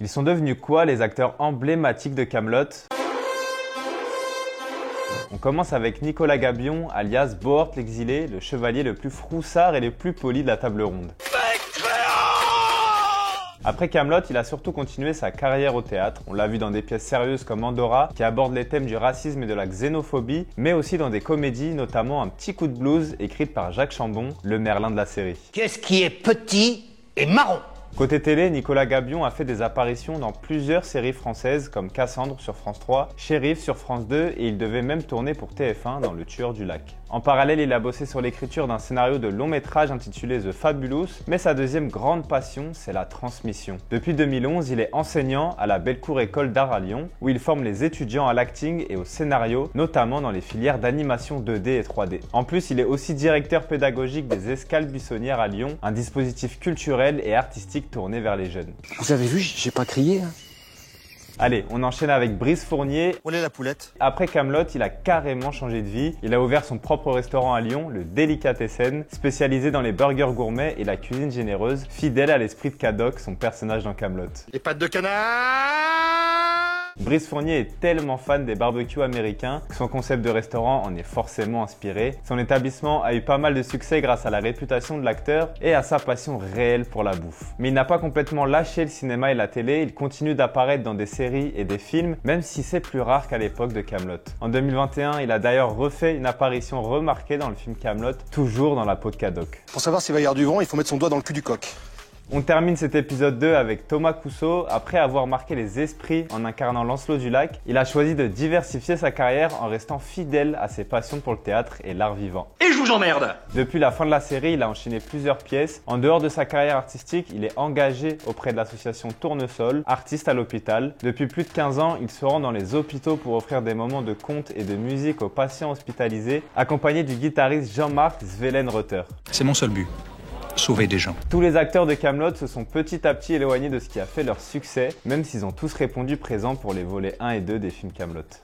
Ils sont devenus quoi les acteurs emblématiques de Kaamelott? On commence avec Nicolas Gabion, alias Bohort l'exilé, le chevalier le plus froussard et le plus poli de la table ronde. Après Kaamelott, il a surtout continué sa carrière au théâtre. On l'a vu dans des pièces sérieuses comme Andorra, qui abordent les thèmes du racisme et de la xénophobie, mais aussi dans des comédies, notamment Un petit coup de blues, écrite par Jacques Chambon, le Merlin de la série. Qu'est-ce qui est petit et marron? Côté télé, Nicolas Gabion a fait des apparitions dans plusieurs séries françaises comme Cassandre sur France 3, Shérif sur France 2 et il devait même tourner pour TF1 dans Le Tueur du Lac. En parallèle, il a bossé sur l'écriture d'un scénario de long métrage intitulé The Fabulous, mais sa deuxième grande passion, c'est la transmission. Depuis 2011, il est enseignant à la Bellecour École d'Art à Lyon, où il forme les étudiants à l'acting et au scénario, notamment dans les filières d'animation 2D et 3D. En plus, il est aussi directeur pédagogique des Escales Buissonnières à Lyon, un dispositif culturel et artistique tourné vers les jeunes. Vous avez vu, j'ai pas crié. Allez, on enchaîne avec Brice Fournier. Où est la poulette? Après Kaamelott, il a carrément changé de vie. Il a ouvert son propre restaurant à Lyon, le Delicatessen, spécialisé dans les burgers gourmets et la cuisine généreuse, fidèle à l'esprit de Cadoc, son personnage dans Kaamelott. Les pattes de canard! Brice Fournier est tellement fan des barbecues américains que son concept de restaurant en est forcément inspiré. Son établissement a eu pas mal de succès grâce à la réputation de l'acteur et à sa passion réelle pour la bouffe. Mais il n'a pas complètement lâché le cinéma et la télé, il continue d'apparaître dans des séries et des films, même si c'est plus rare qu'à l'époque de Kaamelott. En 2021, il a d'ailleurs refait une apparition remarquée dans le film Kaamelott, toujours dans la peau de Cadoc. Pour savoir s'il va y avoir du vent, il faut mettre son doigt dans le cul du coq. On termine cet épisode 2 avec Thomas Cousseau. Après avoir marqué les esprits en incarnant Lancelot du Lac, il a choisi de diversifier sa carrière en restant fidèle à ses passions pour le théâtre et l'art vivant. Et je vous emmerde! Depuis la fin de la série, il a enchaîné plusieurs pièces. En dehors de sa carrière artistique, il est engagé auprès de l'association Tournesol, artiste à l'hôpital. Depuis plus de 15 ans, il se rend dans les hôpitaux pour offrir des moments de conte et de musique aux patients hospitalisés, accompagné du guitariste Jean-Marc Zwelenreuther. C'est mon seul but. Sauver des gens. Tous les acteurs de Kaamelott se sont petit à petit éloignés de ce qui a fait leur succès, même s'ils ont tous répondu présents pour les volets 1 et 2 des films Kaamelott.